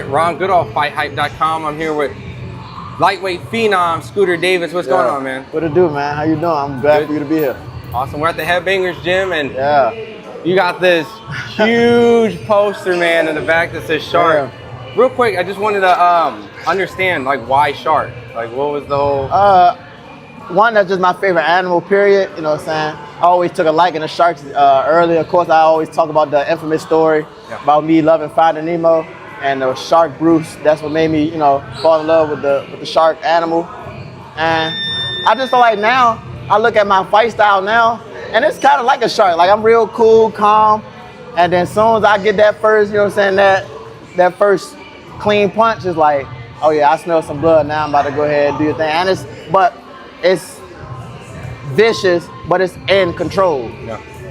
right, Ron Goodall, FightHype.com. I'm here with lightweight phenom Scooter Davis. What's going on, man? What it do, man? How you doing? I'm glad for you to be here. Awesome. We're at the Headbangerz gym, and you got this huge poster, man, in the back that says Shark. Real quick, I just wanted to understand, like, why Shark? Like, what was the whole... One, that's just my favorite animal, period. You know what I'm saying? I always took a liking to sharks early. Of course, I always talk about the infamous story about me loving Finding Nemo and the shark Bruce. That's what made me, you know, fall in love with the shark animal. And I just feel like now, I look at my fight style now, and it's kind of like a shark. Like, I'm real cool, calm, and then as soon as I get that first, you know what I'm saying, that first clean punch is like, oh yeah, I smell some blood now. I'm about to go ahead and do your thing. And it's vicious, but it's in control.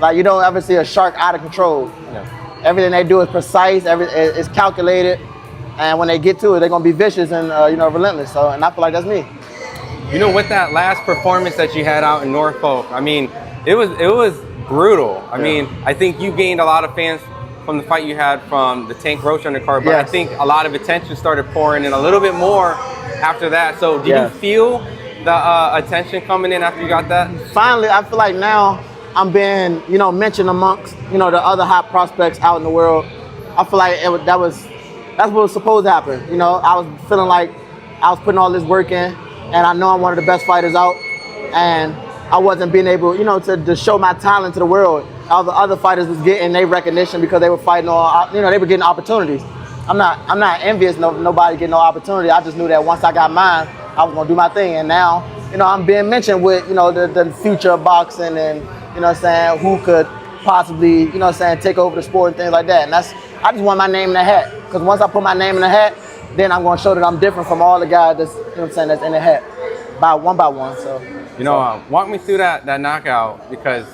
Like, you don't ever see a shark out of control. Everything they do is precise. It's calculated, and when they get to it, they're gonna be vicious and you know, relentless. So, and I feel like that's me. You know, with that last performance that you had out in Norfolk, I mean, it was brutal. I mean, I think you gained a lot of fans from the fight you had from the Tank Roach undercard, but I think a lot of attention started pouring in a little bit more after that. So, did you feel the attention coming in after you got that? Finally, I feel like now I'm being, you know, mentioned amongst, you know, the other hot prospects out in the world. I feel like that's what was supposed to happen. You know, I was feeling like I was putting all this work in, and I know I'm one of the best fighters out, and I wasn't being able, you know, to show my talent to the world. All the other fighters was getting their recognition because they were fighting all, you know, they were getting opportunities. I'm not envious of nobody getting no opportunity. I just knew that once I got mine, I was gonna do my thing. And now, you know, I'm being mentioned with, you know, the future of boxing, and, you know what I'm saying, who could possibly, you know what I'm saying, take over the sport and things like that. And I just want my name in the hat. Because once I put my name in the hat, then I'm gonna show that I'm different from all the guys that's, you know what I'm saying, that's in the hat by one. So, you know, walk me through that knockout, because,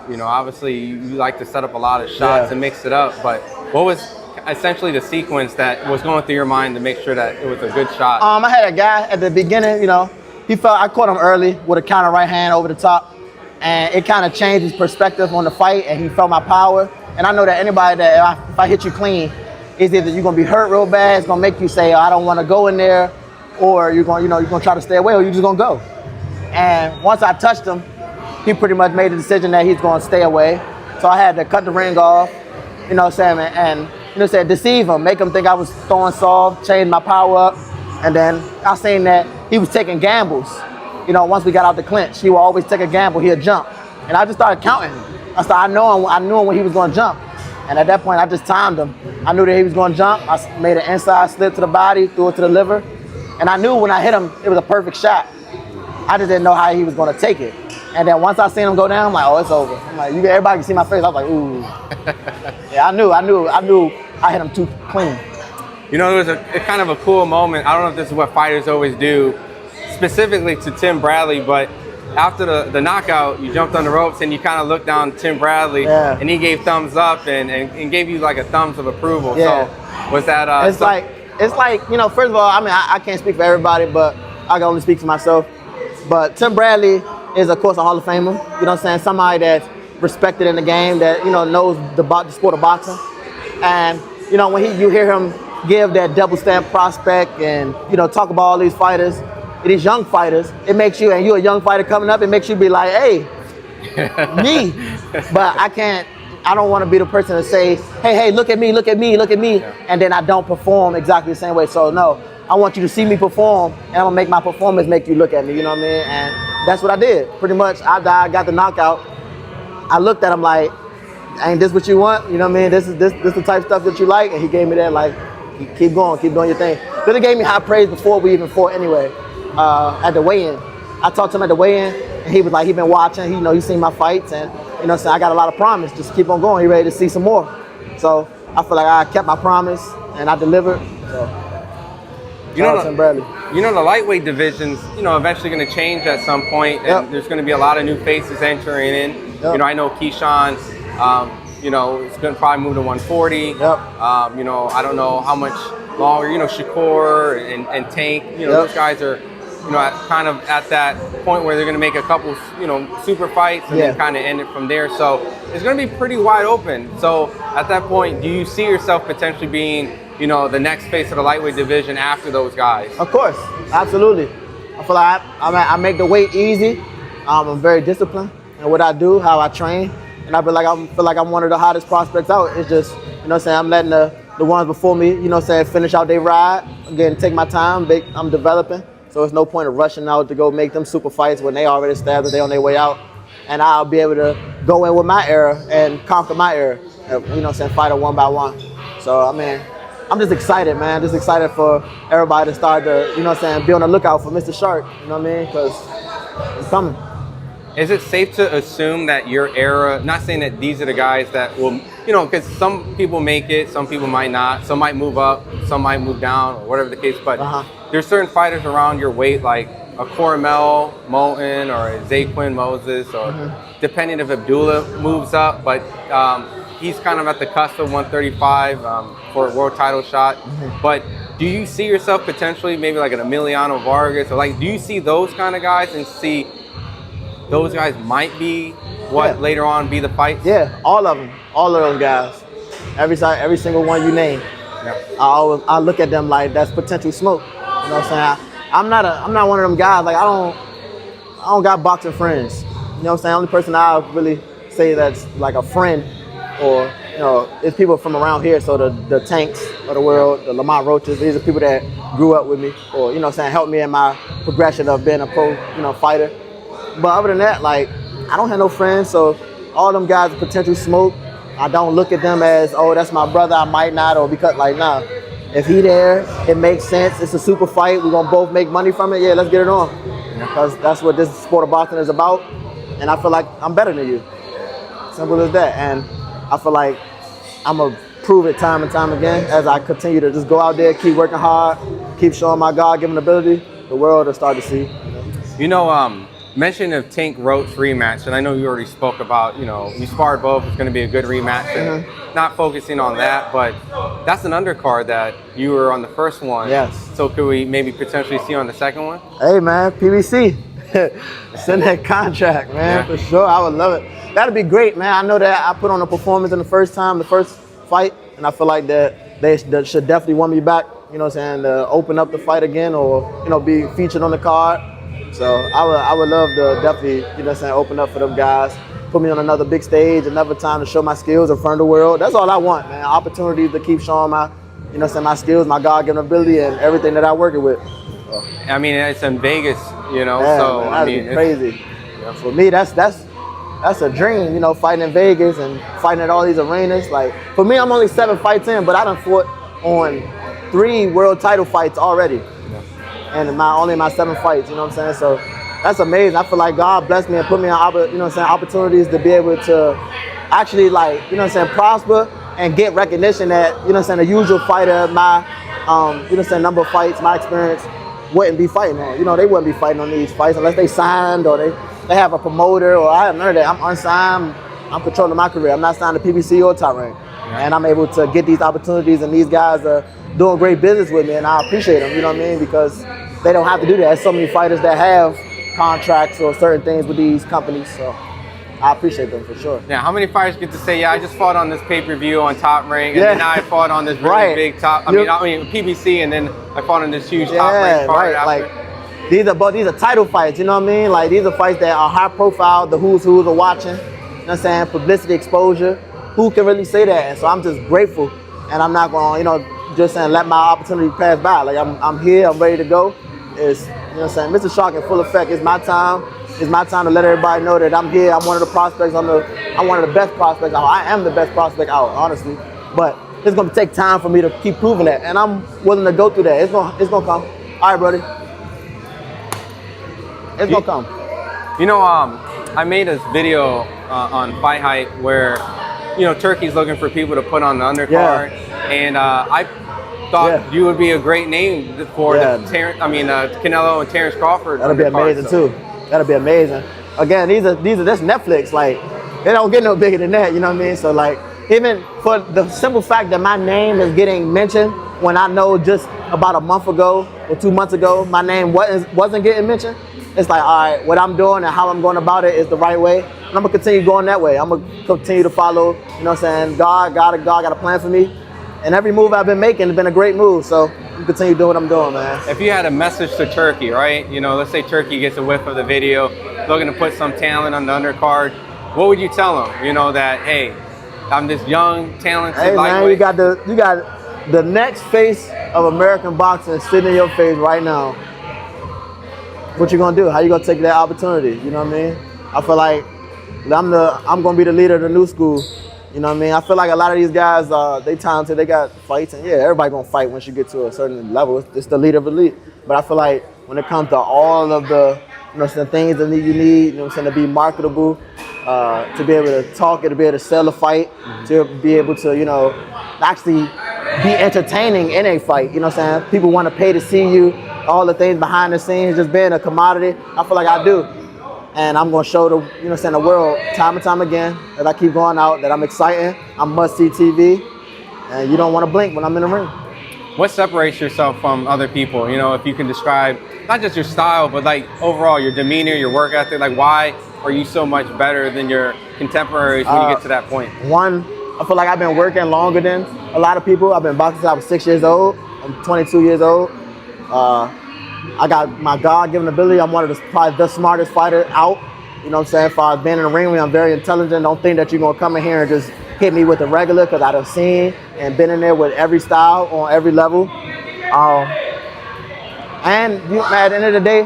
you know, obviously you like to set up a lot of shots and mix it up, but what was essentially the sequence that was going through your mind to make sure that it was a good shot? I had a guy at the beginning, you know, I caught him early with a counter right hand over the top, and it kind of changed his perspective on the fight, and he felt my power. And I know that anybody that, if I hit you clean, it's either you're gonna be hurt real bad, it's gonna make you say, oh, I don't wanna go in there, or you're gonna try to stay away, or you're just gonna go. And once I touched him, he pretty much made the decision that he's gonna stay away. So I had to cut the ring off, you know what I'm saying, and you know what I'm saying, deceive him, make him think I was throwing soft, change my power up. And then I seen that he was taking gambles. You know, once we got out the clinch, he would always take a gamble, he'd jump. And I just started counting. I knew him when he was gonna jump. And at that point, I just timed him. I knew that he was gonna jump. I made an inside slip to the body, threw it to the liver. And I knew when I hit him, it was a perfect shot. I just didn't know how he was gonna take it. And then once I seen him go down, I'm like, oh, it's over. I'm like, everybody can see my face. I was like, ooh. Yeah, I knew I hit him too clean. You know, it was a kind of a cool moment. I don't know if this is what fighters always do, specifically to Tim Bradley, but after the knockout, you jumped on the ropes and you kind of looked down Tim Bradley, and he gave thumbs up and gave you like a thumbs of approval. So was that it's like, you know, first of all, I mean, I can't speak for everybody, but I can only speak for myself. But Tim Bradley is, of course, a Hall of Famer. You know what I'm saying? Somebody that's respected in the game, that, you know, knows the sport of boxing. And, you know, when you hear him give that double stamp prospect and, you know, talk about all these fighters, these young fighters, it makes you, and you're a young fighter coming up, it makes you be like, hey, me. But I don't want to be the person to say, hey, look at me, and then I don't perform exactly the same way. So no, I want you to see me perform, and I'm gonna make my performance make you look at me, you know what I mean? And that's what I did. Pretty much, after I got the knockout, I looked at him like, ain't this what you want? You know what I mean? This is the type of stuff that you like? And he gave me that, like, keep going, keep doing your thing. Then he gave me high praise before we even fought anyway, at the weigh-in. I talked to him at the weigh-in, and he was like, he been watching, you know, he seen my fights, and, you know what I'm saying, I got a lot of promise, just keep on going, he ready to see some more. So I feel like I kept my promise, and I delivered. So, you know, the lightweight division's, you know, eventually going to change at some point, and there's going to be a lot of new faces entering in. You know, I know Keyshawn, you know, is going to probably move to 140. You know, I don't know how much longer, you know, Shakur and Tank, you know, those guys are, you know, kind of at that point where they're going to make a couple, you know, super fights and then kind of end it from there. So it's going to be pretty wide open. So at that point, do you see yourself potentially being you know, the next face of the lightweight division after those guys? Of course, absolutely. I feel like I make the weight easy. I'm very disciplined in what I do, how I train, and I feel like I'm one of the hottest prospects out. It's just, you know what I'm saying, I'm letting the ones before me, you know what I'm saying, finish out their ride. Again, take my time, I'm developing. So there's no point of rushing out to go make them super fights when they already established, they on their way out. And I'll be able to go in with my era and conquer my era. You know what I'm saying, fight it one by one. So, I mean, I'm just excited, man. Just excited for everybody to start to, you know what I'm saying, be on the lookout for Mr. Shark, you know what I mean? Because it's coming. Is it safe to assume that your era, not saying that these are the guys that will, you know, because some people make it, some people might not, some might move up, some might move down, or whatever the case, but there's certain fighters around your weight, like a Curmel, Moton, or a Zaquin Moses, or depending if Abdullah moves up, but he's kind of at the cusp of 135 for a world title shot. But do you see yourself potentially maybe like an Emiliano Vargas, or like, do you see those kind of guys and see those guys might be what later on be the fights? Yeah, all of them, all of those guys, every single one you name. I look at them like that's potential smoke. You know what I'm saying? I'm not one of them guys. Like I don't got boxing friends. You know what I'm saying? Only person I really say that's like a friend, or you know, is people from around here. So the Tanks of the world, the Lamont Roaches. These are people that grew up with me, or you know what I'm saying, helped me in my progression of being a pro, fighter. But other than that, like, I don't have no friends, so all them guys are potential smoke. I don't look at them as, oh, that's my brother, I might not, or because, like, nah. If he there, it makes sense, it's a super fight, we're gonna both make money from it, yeah, let's get it on. Because that's what this sport of boxing is about, and I feel like I'm better than you. Simple as that, and I feel like I'm gonna prove it time and time again as I continue to just go out there, keep working hard, keep showing my God-given ability, the world will start to see. You know, mention of Tank Roach rematch, and I know you already spoke about, you know, you sparred both, it's going to be a good rematch, and not focusing on that, but that's an undercard that you were on the first one. Yes. So could we maybe potentially see on the second one? Hey, man, PBC, send that contract, man, for sure. I would love it. That'd be great, man. I know that I put on a performance in the first fight, and I feel like that they should definitely want me back, you know what I'm saying, to open up the fight again, or, you know, be featured on the card. So I would love to definitely, you know what I'm saying, open up for them guys, put me on another big stage, another time to show my skills in front of the world. That's all I want, man. Opportunities to keep showing my, you know what I'm saying, my skills, my God-given ability, and everything that I work with. So. I mean, it's in Vegas, you know, yeah, so man, I mean, it's crazy. Yeah, for me, that's a dream, you know, fighting in Vegas and fighting at all these arenas. Like, for me, I'm only 7 fights in, but I done fought on 3 world title fights already. And only my 7 fights, you know what I'm saying? So that's amazing. I feel like God blessed me and put me on, you know what I'm saying, opportunities to be able to actually, like, you know what I'm saying, prosper and get recognition that, you know what I'm saying, the usual fighter, my, you know what I'm saying, number of fights, my experience wouldn't be fighting on. You know, they wouldn't be fighting on these fights unless they signed or they have a promoter, or I have none of that. I'm unsigned, I'm controlling my career. I'm not signed to PBC or Top Rank. And I'm able to get these opportunities, and these guys are doing great business with me, and I appreciate them, you know what I mean? Because they don't have to do that. There's so many fighters that have contracts or certain things with these companies, so I appreciate them for sure. Yeah, how many fighters get to say, yeah, I just fought on this pay-per-view on Top Rank, and then I fought on this really big top, I mean PBC, and then I fought on this huge Top Rank card after. Like, these are title fights, you know what I mean? Like, these are fights that are high profile, the who's who's are watching, you know what I'm saying, publicity, exposure. Who can really say that? And so I'm just grateful, and I'm not gonna, you know, just saying let my opportunity pass by. Like, I'm here, I'm ready to go. It's, you know what I'm saying, Mr. Shark in full effect. It's my time. It's my time to let everybody know that I'm here. I'm one of the prospects. I'm one of the best prospects out. I am the best prospect out, honestly. But it's gonna take time for me to keep proving that, and I'm willing to go through that. It's gonna come. All right, buddy. It's gonna come. You know, I made this video on FightHype where, you know, Turkey's looking for people to put on the undercard, and I thought you would be a great name for Canelo and Terrence Crawford. That'll be amazing too. That'll be amazing. Again, these are this Netflix. Like, they don't get no bigger than that. You know what I mean? So, like, even for the simple fact that my name is getting mentioned when I know just about a month ago or 2 months ago my name wasn't getting mentioned, it's like, all right, what I'm doing and how I'm going about it is the right way. And I'm gonna continue going that way. I'm gonna continue to follow, you know what I'm saying, God got a plan for me. And every move I've been making has been a great move. So I'm continue doing what I'm doing, man. If you had a message to Turkey, right? You know, let's say Turkey gets a whiff of the video, looking to put some talent on the undercard. What would you tell them? You know, that, hey, I'm this young, talented lightweight. Man, you got the next face of American boxing sitting in your face right now. What you gonna do? How you gonna take that opportunity? You know what I mean? I feel like I'm gonna be the leader of the new school. You know what I mean? I feel like a lot of these guys, they talented, they got fights, and yeah, everybody gonna fight once you get to a certain level. It's the leader of elite. But I feel like when it comes to all of the, you know, some things that you need, you know what I'm saying, to be marketable, to be able to talk, to be able to sell a fight, to be able to, you know, actually be entertaining in a fight. You know what I'm saying? People want to pay to see you, all the things behind the scenes, just being a commodity. I feel like I do. And I'm gonna show the, you know what I'm saying, the world time and time again that I keep going out, that I'm exciting, I'm must-see TV, and you don't want to blink when I'm in the ring. What separates yourself from other people? You know, if you can describe not just your style, but like overall your demeanor, your work ethic. Like, why are you so much better than your contemporaries when you get to that point? One, I feel like I've been working longer than a lot of people. I've been boxing since I was 6 years old. I'm 22 years old. I got my God-given ability. I'm one of probably the smartest fighter out. You know what I'm saying? As far as being in the ring with me, I'm very intelligent. Don't think that you're gonna come in here and just hit me with the regular, because I done seen and been in there with every style on every level. And at the end of the day,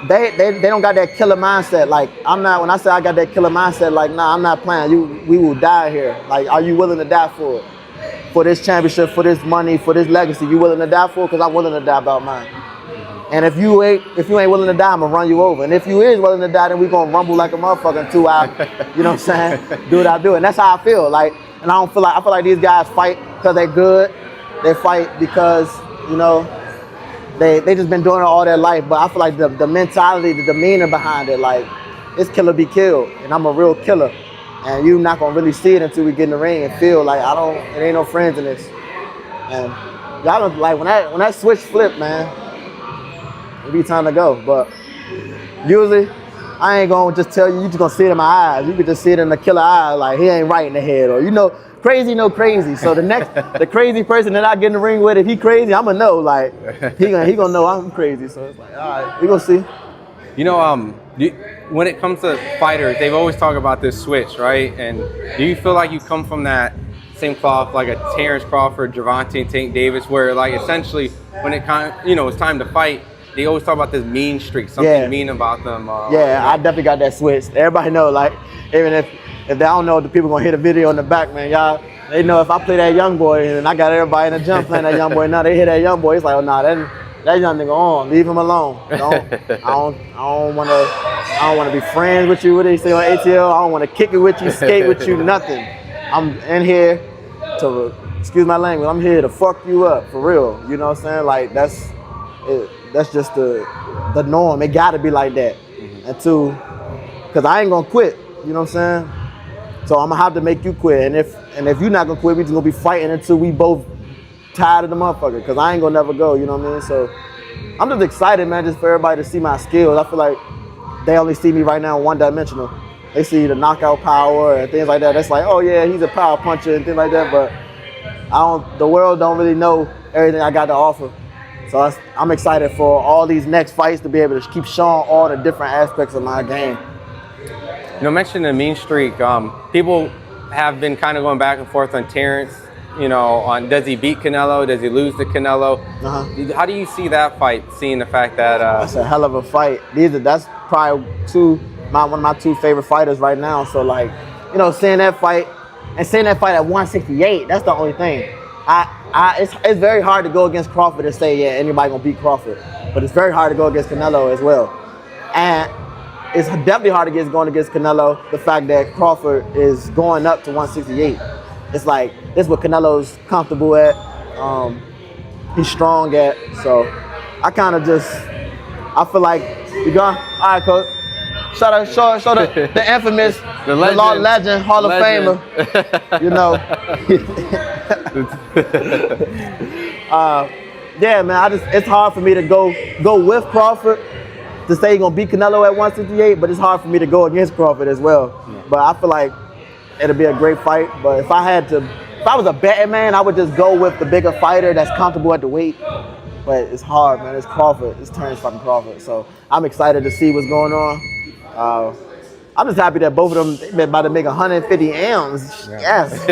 they don't got that killer mindset. Like, I'm not, when I say I got that killer mindset, like, nah, I'm not playing. We will die here. Like, are you willing to die for it? For this championship, for this money, for this legacy, you willing to die for it? Because I'm willing to die about mine. And if you ain't willing to die, I'm gonna run you over. And if you is willing to die, then we gonna rumble like a motherfucker in 2 hours. You know what I'm saying? Do what I do. And that's how I feel. Like, and I feel like these guys fight because they're good. They fight because, you know, they just been doing it all their life. But I feel like the mentality, the demeanor behind it, like, it's kill or be killed. And I'm a real killer. And you're not gonna really see it until we get in the ring and feel like it ain't no friends in this. And y'all don't, like, when that switch flipped, man, it be time to go. But usually, I ain't gonna just tell you, you just gonna see it in my eyes. You can just see it in the killer eyes, like, he ain't right in the head, or, you know, crazy, no crazy. So the crazy person that I get in the ring with, if he crazy, I'ma know, like, he gonna know I'm crazy. So it's like, all right, we gonna see. You know, when it comes to fighters, they've always talked about this switch, right? And do you feel like you come from that same cloth, like a Terrence Crawford, Gervonta Tank Davis, where, like, essentially when it it's time to fight, they always talk about this mean streak, something mean about them. Yeah, I definitely got that switch. Everybody know, like, even if they don't know, the people gonna hit a video in the back, man. Y'all, they know if I play that young boy, and I got everybody in the gym playing that young boy, now they hit that young boy, it's like, oh, nah, that young nigga on, leave him alone. I don't wanna be friends with you, what they say on ATL, I don't wanna kick it with you, skate with you, nothing. I'm in here to, excuse my language, I'm here to fuck you up, for real. You know what I'm saying? Like, that's just the norm. It gotta be like that. And two, cause I ain't gonna quit. You know what I'm saying? So I'm gonna have to make you quit. And if you're not gonna quit, we just gonna be fighting until we both tired of the motherfucker. Cause I ain't gonna never go. You know what I mean? So I'm just excited, man, just for everybody to see my skills. I feel like they only see me right now one-dimensional. They see the knockout power and things like that. That's like, oh yeah, he's a power puncher and things like that. But the world don't really know everything I got to offer. So I'm excited for all these next fights to be able to keep showing all the different aspects of my game. You know, mentioning the mean streak, people have been kind of going back and forth on Terrence, you know, on does he beat Canelo, does he lose to Canelo? How do you see that fight, seeing the fact that... That's a hell of a fight. That's probably one of my two favorite fighters right now. So, like, you know, seeing that fight at 168, that's the only thing. It's very hard to go against Crawford and say, yeah, anybody gonna beat Crawford. But it's very hard to go against Canelo as well. And it's definitely hard going against Canelo, the fact that Crawford is going up to 168. It's like, this is what Canelo's comfortable at. He's strong at. So I kind of I feel like, you going? All right, coach. Show the infamous, the legend, Hall of Famer. You know. Yeah, man. It's hard for me to go with Crawford to say he's gonna beat Canelo at 168, but it's hard for me to go against Crawford as well. Yeah. But I feel like it'll be a great fight. But if I had I was a betting man, I would just go with the bigger fighter that's comfortable at the weight. But it's hard, man. It's Crawford. It's Terrence fucking Crawford. So I'm excited to see what's going on. I'm just happy that both of them they about to make 150 M's. Yeah. Yes.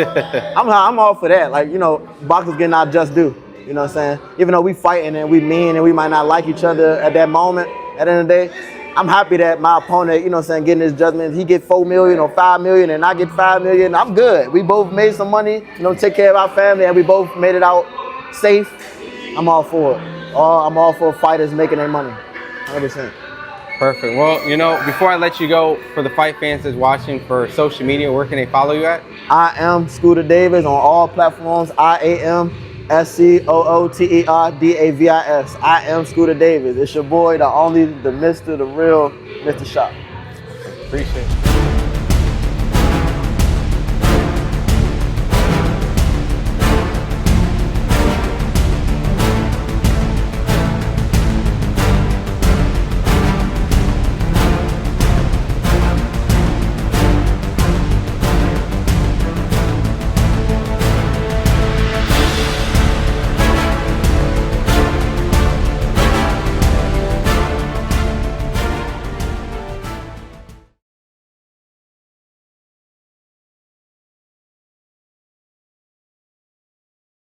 I'm all for that. Like, you know, boxers getting our just due. You know what I'm saying? Even though we fighting and we mean and we might not like each other at that moment, at the end of the day, I'm happy that my opponent, you know what I'm saying, getting his judgment. He get 4 million or 5 million and I get 5 million. I'm good. We both made some money, you know, take care of our family, and we both made it out safe. I'm all for it. I'm all for fighters making their money, 100%. Perfect. Well, you know, before I let you go, for the fight fans that's watching, for social media, where can they follow you at? I am Scooter Davis on all platforms. IAM SCOOTERDAVIS. I am Scooter Davis. It's your boy, the only, the Mr. the real Mr. Shop. Appreciate it.